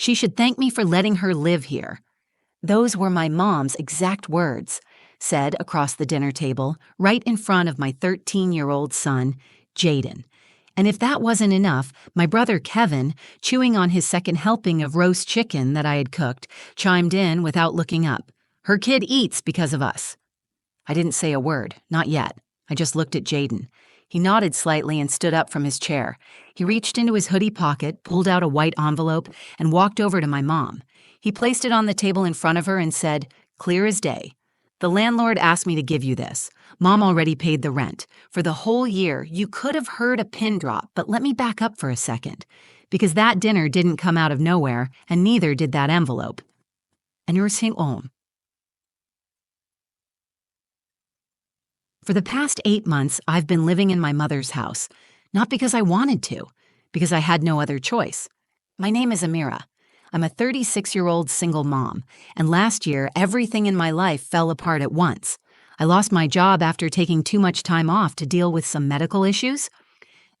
She should thank me for letting her live here. Those were my mom's exact words, said across the dinner table, right in front of my 13-year-old son, Jaden. And if that wasn't enough, my brother Kevin, chewing on his second helping of roast chicken that I had cooked, chimed in without looking up. Her kid eats because of us. I didn't say a word, not yet. I just looked at Jaden. He nodded slightly and stood up from his chair. He reached into his hoodie pocket, pulled out a white envelope, and walked over to my mom. He placed it on the table in front of her and said, clear as day. The landlord asked me to give you this. Mom already paid the rent. For the whole year, you could have heard a pin drop, but let me back up for a second. Because that dinner didn't come out of nowhere, and neither did that envelope. And you're saying, For the past 8 months, I've been living in my mother's house. Not because I wanted to, because I had no other choice. My name is Amira. I'm a 36-year-old single mom, and last year, everything in my life fell apart at once. I lost my job after taking too much time off to deal with some medical issues.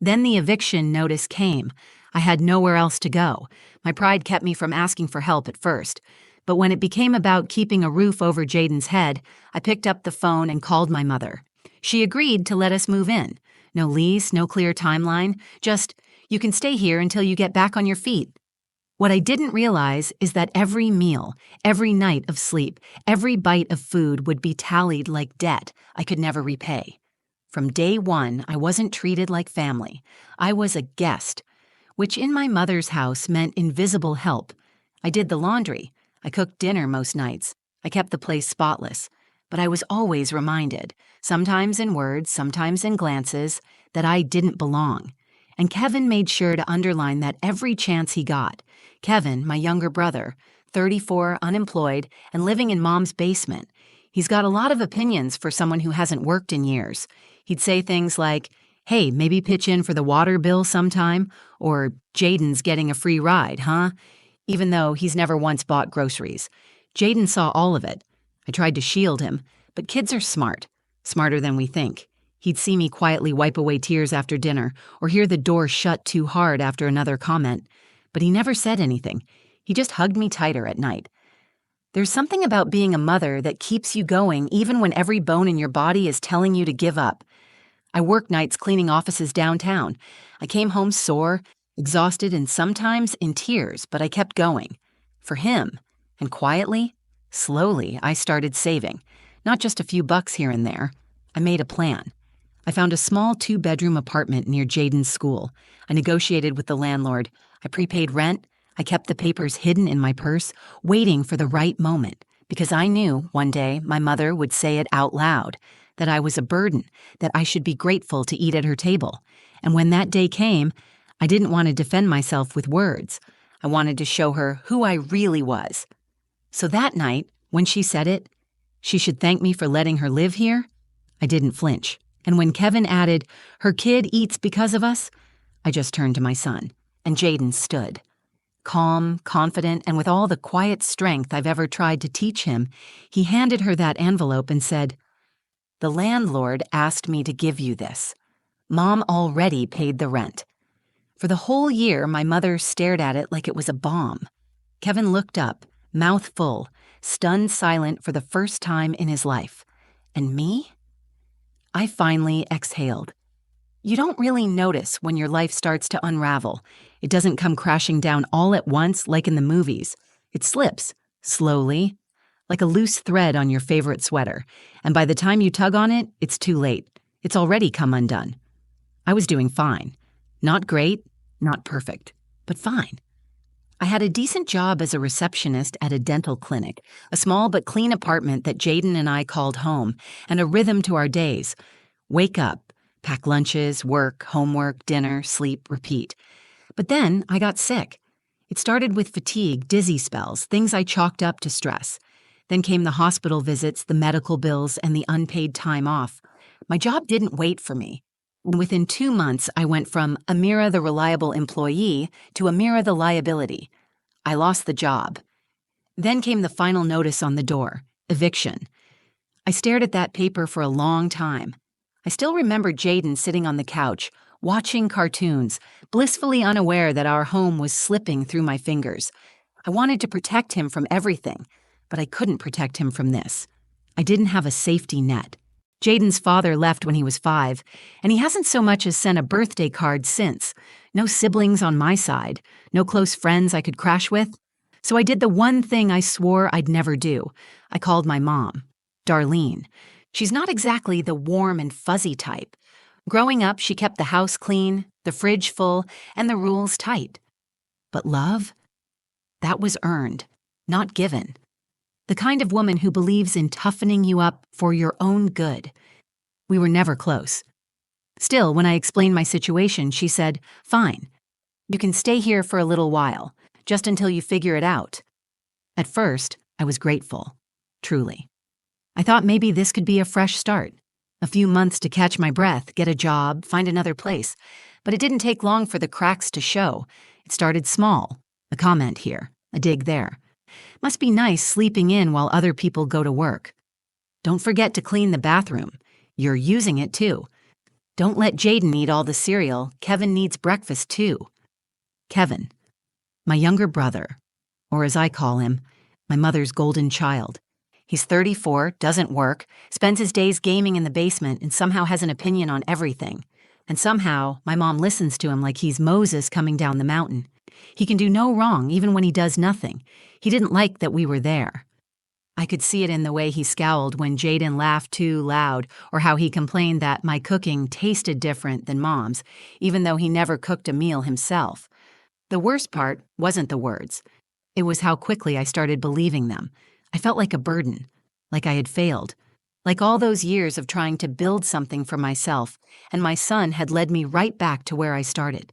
Then the eviction notice came. I had nowhere else to go. My pride kept me from asking for help at first. But when it became about keeping a roof over Jaden's head, I picked up the phone and called my mother. She agreed to let us move in. No lease, no clear timeline, just, you can stay here until you get back on your feet. What I didn't realize is that every meal, every night of sleep, every bite of food would be tallied like debt I could never repay. From day one, I wasn't treated like family. I was a guest, which in my mother's house meant invisible help. I did the laundry. I cooked dinner most nights. I kept the place spotless. But I was always reminded, sometimes in words, sometimes in glances, that I didn't belong. And Kevin made sure to underline that every chance he got. Kevin, my younger brother, 34, unemployed, and living in Mom's basement. He's got a lot of opinions for someone who hasn't worked in years. He'd say things like, hey, maybe pitch in for the water bill sometime, or Jaden's getting a free ride, huh? Even though he's never once bought groceries. Jaden saw all of it. I tried to shield him, but kids are smart, smarter than we think. He'd see me quietly wipe away tears after dinner, or hear the door shut too hard after another comment. But he never said anything. He just hugged me tighter at night. There's something about being a mother that keeps you going even when every bone in your body is telling you to give up. I worked nights cleaning offices downtown. I came home sore, exhausted, and sometimes in tears, but I kept going. For him. And quietly, slowly, I started saving. Not just a few bucks here and there. I made a plan. I found a small 2-bedroom apartment near Jaden's school. I negotiated with the landlord. I prepaid rent. I kept the papers hidden in my purse, waiting for the right moment, because I knew one day my mother would say it out loud, that I was a burden, that I should be grateful to eat at her table. And when that day came, I didn't want to defend myself with words. I wanted to show her who I really was. So that night, when she said it, she should thank me for letting her live here, I didn't flinch. And when Kevin added, her kid eats because of us, I just turned to my son, and Jaden stood. Calm, confident, and with all the quiet strength I've ever tried to teach him, he handed her that envelope and said, the landlord asked me to give you this. Mom already paid the rent. For the whole year, my mother stared at it like it was a bomb. Kevin looked up, mouth full, stunned silent for the first time in his life. And me? I finally exhaled. You don't really notice when your life starts to unravel. It doesn't come crashing down all at once like in the movies. It slips, slowly, like a loose thread on your favorite sweater. And by the time you tug on it, it's too late. It's already come undone. I was doing fine. Not great, not perfect, but fine. I had a decent job as a receptionist at a dental clinic, a small but clean apartment that Jaden and I called home, and a rhythm to our days. Wake up, pack lunches, work, homework, dinner, sleep, repeat. But then I got sick. It started with fatigue, dizzy spells, things I chalked up to stress. Then came the hospital visits, the medical bills, and the unpaid time off. My job didn't wait for me. And within 2 months, I went from Amira the reliable employee to Amira the liability. I lost the job. Then came the final notice on the door, eviction. I stared at that paper for a long time. I still remember Jaden sitting on the couch, watching cartoons, blissfully unaware that our home was slipping through my fingers. I wanted to protect him from everything, but I couldn't protect him from this. I didn't have a safety net. Jaden's father left when he was 5, and he hasn't so much as sent a birthday card since. No siblings on my side, no close friends I could crash with. So I did the one thing I swore I'd never do. I called my mom, Darlene. She's not exactly the warm and fuzzy type. Growing up, she kept the house clean, the fridge full, and the rules tight. But love? That was earned, not given. The kind of woman who believes in toughening you up for your own good. We were never close. Still, when I explained my situation, she said, "Fine. You can stay here for a little while, just until you figure it out." At first, I was grateful. Truly. I thought maybe this could be a fresh start. A few months to catch my breath, get a job, find another place. But it didn't take long for the cracks to show. It started small. A comment here, a dig there. Must be nice sleeping in while other people go to work. Don't forget to clean the bathroom. You're using it too. Don't let Jaden eat all the cereal. Kevin needs breakfast too. Kevin, my younger brother, or as I call him, my mother's golden child. He's 34, doesn't work, spends his days gaming in the basement, and somehow has an opinion on everything. And somehow, my mom listens to him like he's Moses coming down the mountain. He can do no wrong, even when he does nothing. He didn't like that we were there. I could see it in the way he scowled when Jaden laughed too loud, or how he complained that my cooking tasted different than Mom's, even though he never cooked a meal himself. The worst part wasn't the words. It was how quickly I started believing them. I felt like a burden, like I had failed, like all those years of trying to build something for myself, and my son had led me right back to where I started,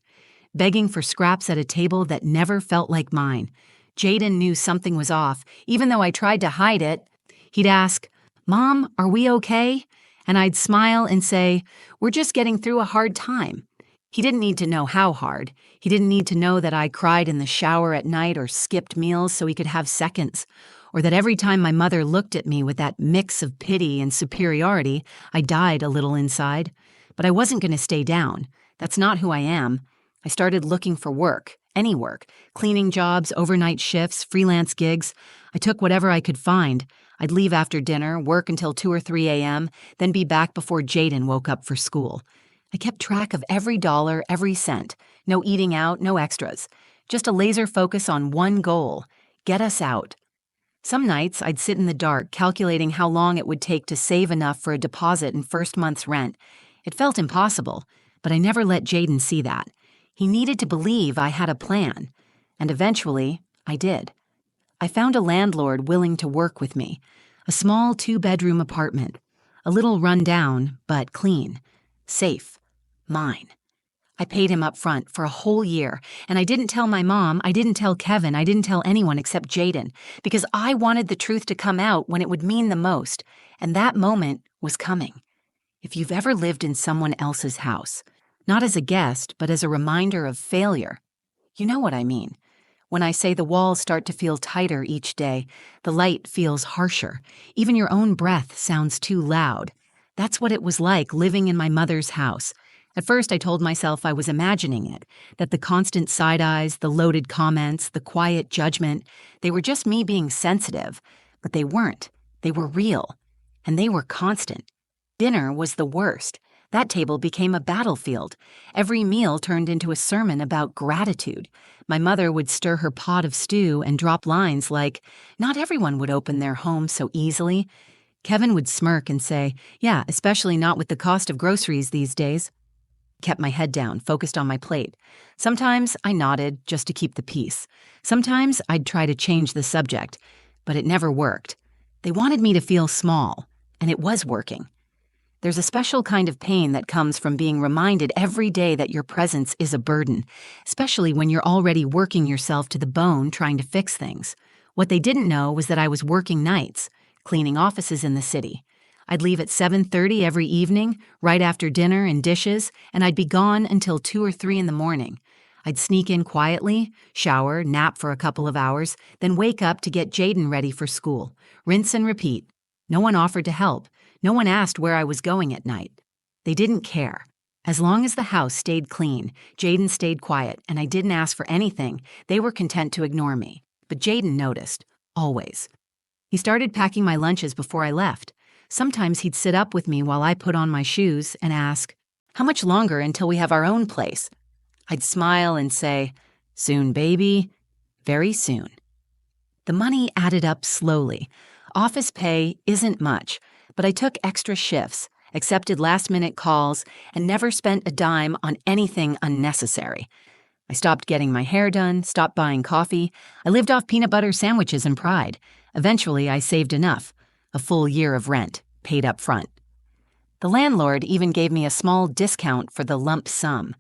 begging for scraps at a table that never felt like mine. Jaden knew something was off, even though I tried to hide it. He'd ask, "Mom, are we okay?" And I'd smile and say, "We're just getting through a hard time." He didn't need to know how hard. He didn't need to know that I cried in the shower at night or skipped meals so he could have seconds, or that every time my mother looked at me with that mix of pity and superiority, I died a little inside. But I wasn't going to stay down. That's not who I am. I started looking for work, any work, cleaning jobs, overnight shifts, freelance gigs. I took whatever I could find. I'd leave after dinner, work until 2 or 3 a.m., then be back before Jaden woke up for school. I kept track of every dollar, every cent. No eating out, no extras. Just a laser focus on one goal: get us out. Some nights, I'd sit in the dark, calculating how long it would take to save enough for a deposit and first month's rent. It felt impossible, but I never let Jaden see that. He needed to believe I had a plan. And eventually, I did. I found a landlord willing to work with me. A small 2-bedroom apartment. A little run down, but clean. Safe. Mine. I paid him up front for a whole year, and I didn't tell my mom, I didn't tell Kevin, I didn't tell anyone except Jaden, because I wanted the truth to come out when it would mean the most, and that moment was coming. If you've ever lived in someone else's house, not as a guest, but as a reminder of failure, you know what I mean. When I say the walls start to feel tighter each day, the light feels harsher, even your own breath sounds too loud. That's what it was like living in my mother's house. At first, I told myself I was imagining it, that the constant side eyes, the loaded comments, the quiet judgment, they were just me being sensitive. But they weren't. They were real. And they were constant. Dinner was the worst. That table became a battlefield. Every meal turned into a sermon about gratitude. My mother would stir her pot of stew and drop lines like, "Not everyone would open their home so easily." Kevin would smirk and say, "Yeah, especially not with the cost of groceries these days." Kept my head down, focused on my plate. Sometimes I nodded just to keep the peace. Sometimes I'd try to change the subject, but it never worked. They wanted me to feel small, and it was working. There's a special kind of pain that comes from being reminded every day that your presence is a burden, especially when you're already working yourself to the bone trying to fix things. What they didn't know was that I was working nights, cleaning offices in the city. I'd leave at 7:30 every evening, right after dinner and dishes, and I'd be gone until 2 or 3 in the morning. I'd sneak in quietly, shower, nap for a couple of hours, then wake up to get Jaden ready for school. Rinse and repeat. No one offered to help. No one asked where I was going at night. They didn't care. As long as the house stayed clean, Jaden stayed quiet, and I didn't ask for anything, they were content to ignore me. but Jaden noticed, always. He started packing my lunches before I left. Sometimes he'd sit up with me while I put on my shoes and ask, "How much longer until we have our own place?" I'd smile and say, "Soon, baby, very soon." The money added up slowly. Office pay isn't much, but I took extra shifts, accepted last-minute calls, and never spent a dime on anything unnecessary. I stopped getting my hair done, stopped buying coffee. I lived off peanut butter sandwiches and pride. Eventually, I saved enough, a full year of rent, paid up front. The landlord even gave me a small discount for the lump sum.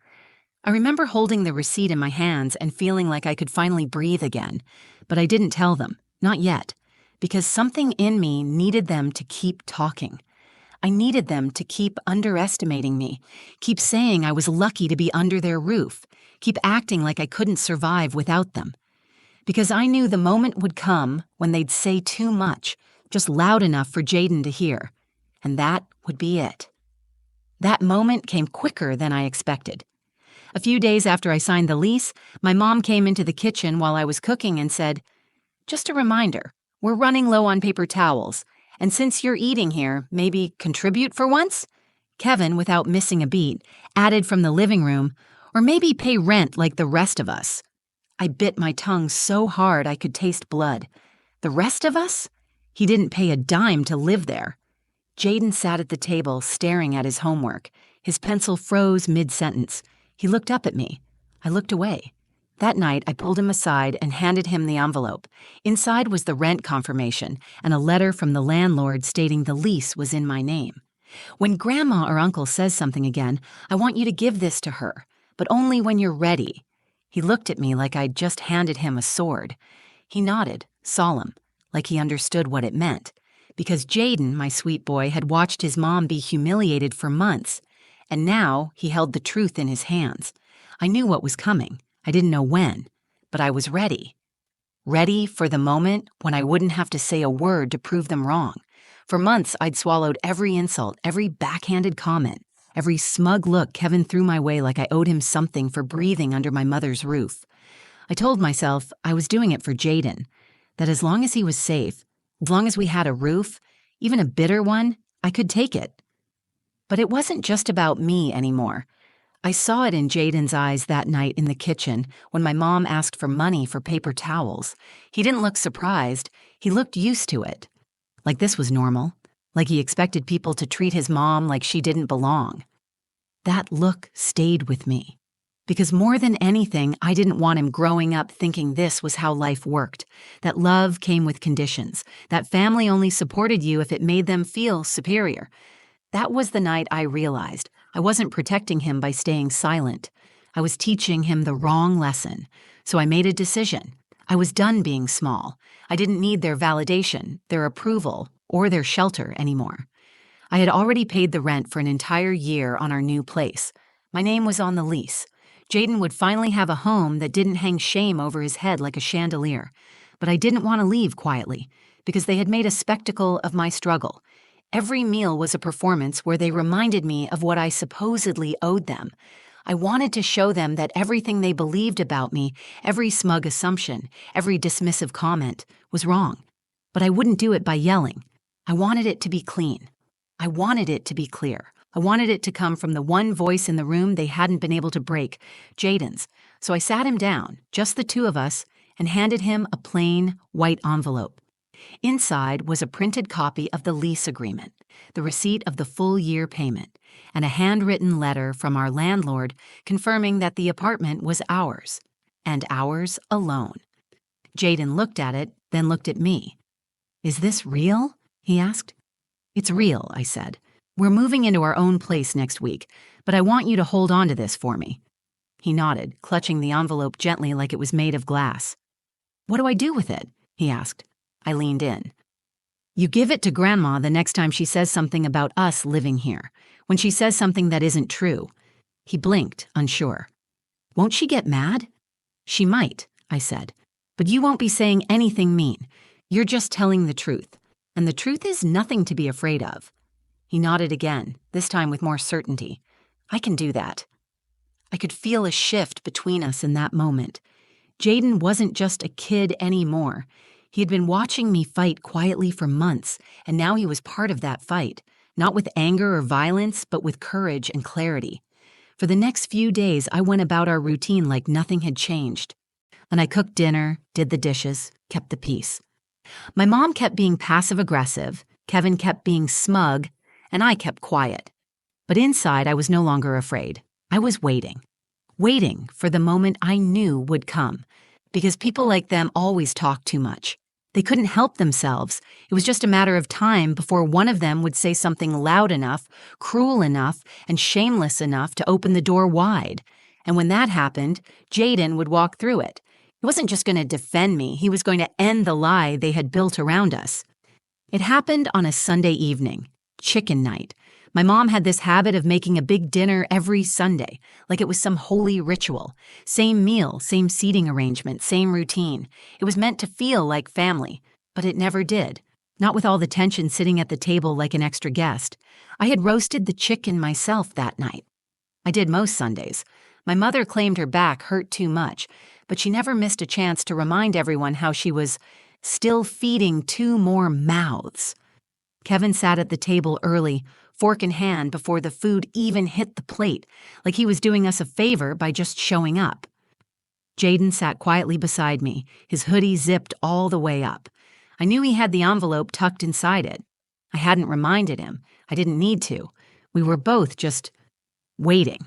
I remember holding the receipt in my hands and feeling like I could finally breathe again, but I didn't tell them, not yet, because something in me needed them to keep talking. I needed them to keep underestimating me, keep saying I was lucky to be under their roof, keep acting like I couldn't survive without them. Because I knew the moment would come when they'd say too much, just loud enough for Jaden to hear, and that would be it. That moment came quicker than I expected. A few days after I signed the lease, my mom came into the kitchen while I was cooking and said, "Just a reminder, we're running low on paper towels, and since you're eating here, maybe contribute for once?" Kevin, without missing a beat, added from the living room, "Or maybe pay rent like the rest of us." I bit my tongue so hard I could taste blood. The rest of us? He didn't pay a dime to live there. Jaden sat at the table staring at his homework. His pencil froze mid-sentence. He looked up at me. I looked away. That night, I pulled him aside and handed him the envelope. Inside was the rent confirmation and a letter from the landlord stating the lease was in my name. "When Grandma or Uncle says something again, I want you to give this to her, but only when you're ready." He looked at me like I'd just handed him a sword. He nodded, solemn, like he understood what it meant. Because Jaden, my sweet boy, had watched his mom be humiliated for months, and now he held the truth in his hands. I knew what was coming. I didn't know when, but I was ready. Ready for the moment when I wouldn't have to say a word to prove them wrong. For months, I'd swallowed every insult, every backhanded comment, every smug look Kevin threw my way like I owed him something for breathing under my mother's roof. I told myself I was doing it for Jaden, that as long as he was safe, as long as we had a roof, even a bitter one, I could take it. But it wasn't just about me anymore. I saw it in Jaden's eyes that night in the kitchen when my mom asked for money for paper towels. He didn't look surprised. He looked used to it. Like this was normal. Like he expected people to treat his mom like she didn't belong. That look stayed with me. Because more than anything, I didn't want him growing up thinking this was how life worked, that love came with conditions, that family only supported you if it made them feel superior. That was the night I realized I wasn't protecting him by staying silent. I was teaching him the wrong lesson. So I made a decision. I was done being small. I didn't need their validation, their approval, or their shelter anymore. I had already paid the rent for an entire year on our new place. My name was on the lease. Jaden would finally have a home that didn't hang shame over his head like a chandelier. But I didn't want to leave quietly, because they had made a spectacle of my struggle. Every meal was a performance where they reminded me of what I supposedly owed them. I wanted to show them that everything they believed about me, every smug assumption, every dismissive comment, was wrong. But I wouldn't do it by yelling. I wanted it to be clean. I wanted it to be clear. I wanted it to come from the one voice in the room they hadn't been able to break, Jaden's. So I sat him down, just the two of us, and handed him a plain, white envelope. Inside was a printed copy of the lease agreement, the receipt of the full year payment, and a handwritten letter from our landlord confirming that the apartment was ours, and ours alone. Jaden looked at it, then looked at me. "Is this real?" he asked. "It's real," I said. "We're moving into our own place next week, but I want you to hold on to this for me." He nodded, clutching the envelope gently like it was made of glass. "What do I do with it?" he asked. I leaned in. "You give it to Grandma the next time she says something about us living here, when she says something that isn't true." He blinked, unsure. "Won't she get mad?" "She might," I said. "But you won't be saying anything mean. You're just telling the truth. And the truth is nothing to be afraid of." He nodded again, this time with more certainty. "I can do that." I could feel a shift between us in that moment. Jaden wasn't just a kid anymore. He had been watching me fight quietly for months, and now he was part of that fight, not with anger or violence, but with courage and clarity. For the next few days, I went about our routine like nothing had changed. And I cooked dinner, did the dishes, kept the peace. My mom kept being passive-aggressive, Kevin kept being smug, and I kept quiet. But inside, I was no longer afraid. I was waiting for the moment I knew would come, because people like them always talk too much. They couldn't help themselves. It was just a matter of time before one of them would say something loud enough, cruel enough, and shameless enough to open the door wide. And when that happened, Jaden would walk through it. He wasn't just going to defend me, he was going to end the lie they had built around us. It happened on a Sunday evening, chicken night. My mom had this habit of making a big dinner every Sunday, like it was some holy ritual. Same meal, same seating arrangement, same routine. It was meant to feel like family, but it never did. Not with all the tension sitting at the table like an extra guest. I had roasted the chicken myself that night. I did most Sundays. My mother claimed her back hurt too much, but she never missed a chance to remind everyone how she was still feeding 2 more mouths. Kevin sat at the table early, fork in hand before the food even hit the plate, like he was doing us a favor by just showing up. Jaden sat quietly beside me, his hoodie zipped all the way up. I knew he had the envelope tucked inside it. I hadn't reminded him. I didn't need to. We were both just waiting.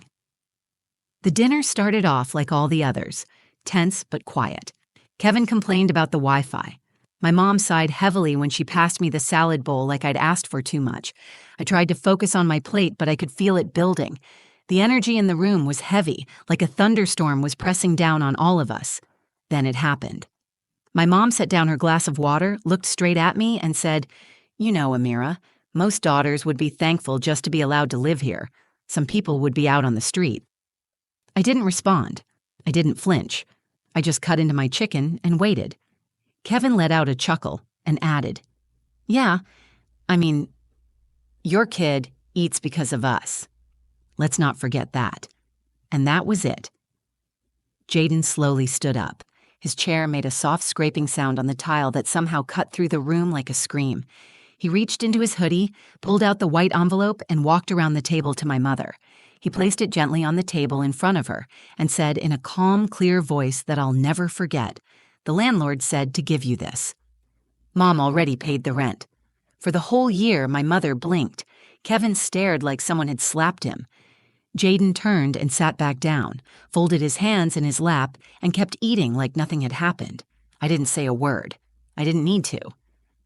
The dinner started off like all the others, tense but quiet. Kevin complained about the Wi-Fi. My mom sighed heavily when she passed me the salad bowl like I'd asked for too much. I tried to focus on my plate, but I could feel it building. The energy in the room was heavy, like a thunderstorm was pressing down on all of us. Then it happened. My mom set down her glass of water, looked straight at me, and said, "You know, Amira, most daughters would be thankful just to be allowed to live here. Some people would be out on the street." I didn't respond. I didn't flinch. I just cut into my chicken and waited. Kevin let out a chuckle and added, "Yeah, I mean, your kid eats because of us. Let's not forget that." And that was it. Jaden slowly stood up. His chair made a soft scraping sound on the tile that somehow cut through the room like a scream. He reached into his hoodie, pulled out the white envelope, and walked around the table to my mother. He placed it gently on the table in front of her and said in a calm, clear voice that I'll never forget, "The landlord said to give you this." Mom already paid the rent. For the whole year, my mother blinked. Kevin stared like someone had slapped him. Jaden turned and sat back down, folded his hands in his lap, and kept eating like nothing had happened. I didn't say a word. I didn't need to.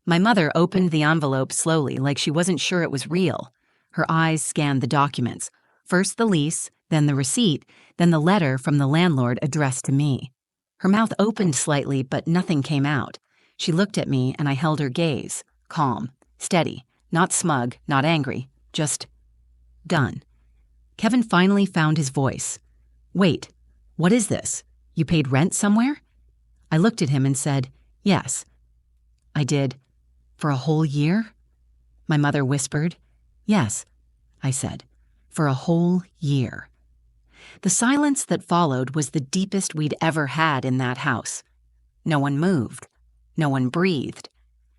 My mother opened the envelope slowly, like she wasn't sure it was real. Her eyes scanned the documents. First the lease, then the receipt, then the letter from the landlord addressed to me. Her mouth opened slightly, but nothing came out. She looked at me, and I held her gaze, calm, steady, not smug, not angry, just done. Kevin finally found his voice. "Wait, what is this? You paid rent somewhere?" I looked at him and said, "Yes." I did. "For a whole year?" My mother whispered. "Yes," I said. "For a whole year." The silence that followed was the deepest we'd ever had in that house. No one moved. No one breathed.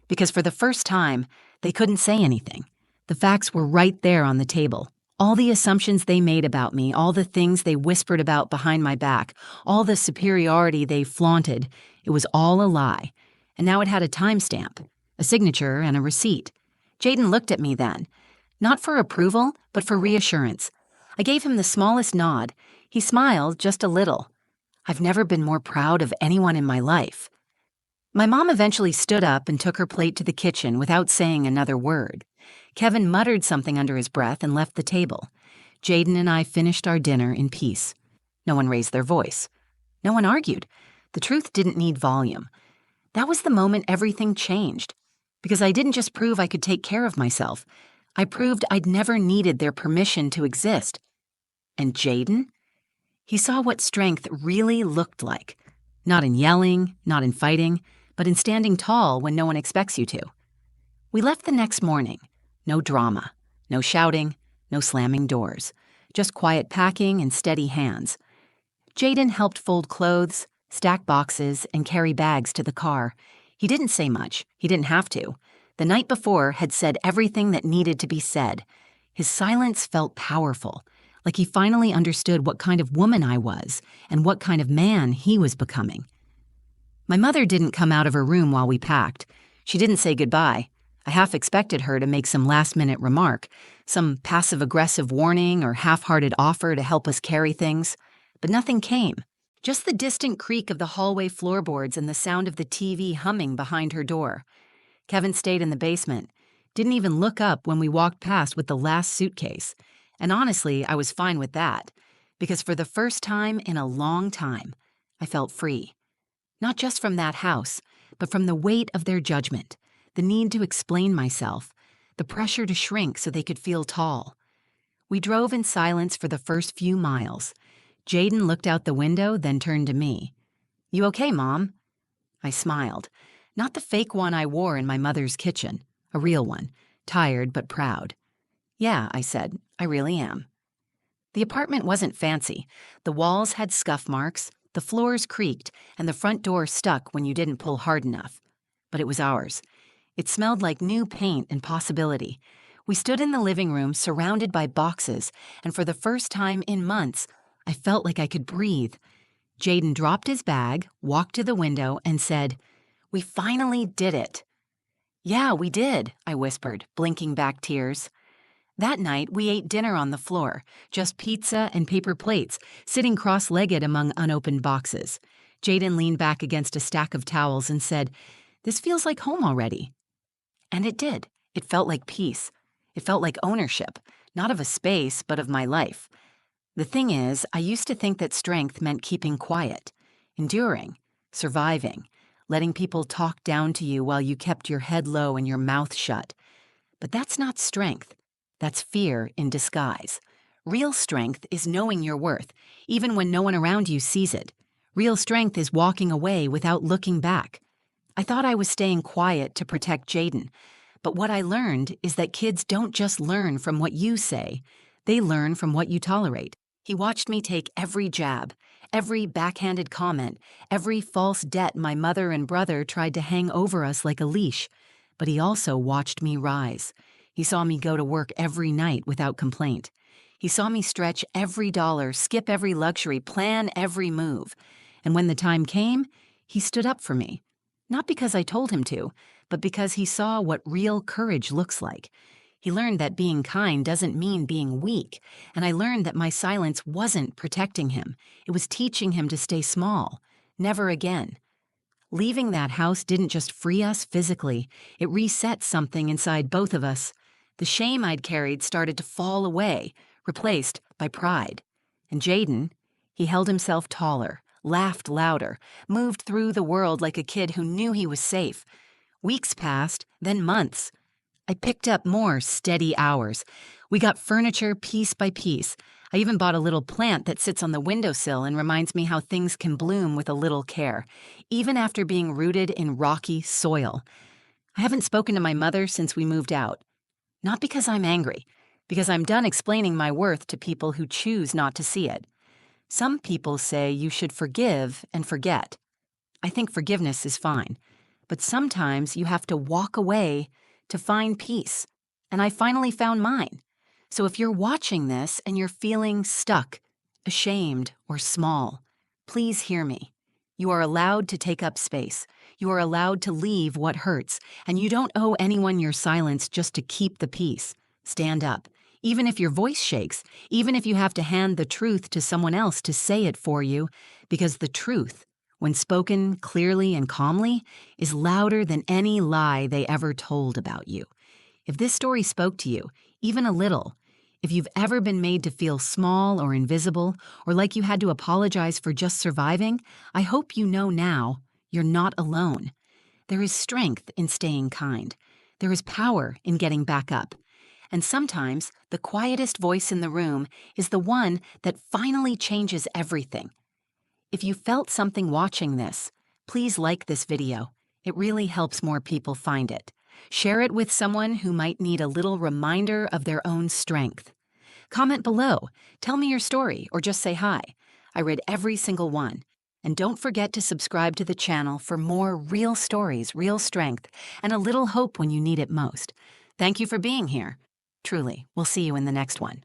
Because for the first time, they couldn't say anything. The facts were right there on the table. All the assumptions they made about me, all the things they whispered about behind my back, all the superiority they flaunted, it was all a lie. And now it had a timestamp, a signature, and a receipt. Jaden looked at me then. Not for approval, but for reassurance. I gave him the smallest nod. He smiled just a little. I've never been more proud of anyone in my life. My mom eventually stood up and took her plate to the kitchen without saying another word. Kevin muttered something under his breath and left the table. Jaden and I finished our dinner in peace. No one raised their voice. No one argued. The truth didn't need volume. That was the moment everything changed. Because I didn't just prove I could take care of myself. I proved I'd never needed their permission to exist. And Jaden? He saw what strength really looked like. Not in yelling, not in fighting, but in standing tall when no one expects you to. We left the next morning. No drama, no shouting, no slamming doors. Just quiet packing and steady hands. Jaden helped fold clothes, stack boxes, and carry bags to the car. He didn't say much. He didn't have to. The night before had said everything that needed to be said. His silence felt powerful, like he finally understood what kind of woman I was and what kind of man he was becoming. My mother didn't come out of her room while we packed. She didn't say goodbye. I half expected her to make some last-minute remark, some passive-aggressive warning or half-hearted offer to help us carry things. But nothing came. Just the distant creak of the hallway floorboards and the sound of the TV humming behind her door. Kevin stayed in the basement, didn't even look up when we walked past with the last suitcase. And honestly, I was fine with that, because for the first time in a long time, I felt free. Not just from that house, but from the weight of their judgment, the need to explain myself, the pressure to shrink so they could feel tall. We drove in silence for the first few miles. Jaden looked out the window, then turned to me. "You okay, Mom?" I smiled. Not the fake one I wore in my mother's kitchen, a real one, tired but proud. "Yeah," I said, "I really am." The apartment wasn't fancy. The walls had scuff marks, the floors creaked, and the front door stuck when you didn't pull hard enough. But it was ours. It smelled like new paint and possibility. We stood in the living room surrounded by boxes, and for the first time in months, I felt like I could breathe. Jaden dropped his bag, walked to the window, and said, "We finally did it." "Yeah, we did," I whispered, blinking back tears. That night, we ate dinner on the floor, just pizza and paper plates, sitting cross-legged among unopened boxes. Jaden leaned back against a stack of towels and said, "This feels like home already." And it did. It felt like peace. It felt like ownership, not of a space, but of my life. The thing is, I used to think that strength meant keeping quiet, enduring, surviving, letting people talk down to you while you kept your head low and your mouth shut. But that's not strength. That's fear in disguise. Real strength is knowing your worth, even when no one around you sees it. Real strength is walking away without looking back. I thought I was staying quiet to protect Jaden, but what I learned is that kids don't just learn from what you say. They learn from what you tolerate. He watched me take every jab, every backhanded comment, every false debt my mother and brother tried to hang over us like a leash. But he also watched me rise. He saw me go to work every night without complaint. He saw me stretch every dollar, skip every luxury, plan every move. And when the time came, he stood up for me. Not because I told him to, but because he saw what real courage looks like. He learned that being kind doesn't mean being weak, and I learned that my silence wasn't protecting him. It was teaching him to stay small. Never again. Leaving that house didn't just free us physically, it reset something inside both of us. The shame I'd carried started to fall away, replaced by pride. And Jaden, he held himself taller, laughed louder, moved through the world like a kid who knew he was safe. Weeks passed, then months. I picked up more steady hours. We got furniture piece by piece. I even bought a little plant that sits on the windowsill and reminds me how things can bloom with a little care, even after being rooted in rocky soil. I haven't spoken to my mother since we moved out. Not because I'm angry, because I'm done explaining my worth to people who choose not to see it. Some people say you should forgive and forget. I think forgiveness is fine, but sometimes you have to walk away to find peace, and I finally found mine. So if you're watching this and you're feeling stuck, ashamed, or small, please hear me. You are allowed to take up space. You are allowed to leave what hurts, and you don't owe anyone your silence just to keep the peace. Stand up. Even if your voice shakes, even if you have to hand the truth to someone else to say it for you, because the truth, when spoken clearly and calmly, is louder than any lie they ever told about you. If this story spoke to you, even a little, if you've ever been made to feel small or invisible, or like you had to apologize for just surviving, I hope you know now you're not alone. There is strength in staying kind. There is power in getting back up. And sometimes the quietest voice in the room is the one that finally changes everything. If you felt something watching this, please like this video. It really helps more people find it. Share it with someone who might need a little reminder of their own strength. Comment below, tell me your story, or just say hi. I read every single one. And don't forget to subscribe to the channel for more real stories, real strength, and a little hope when you need it most. Thank you for being here. Truly, we'll see you in the next one.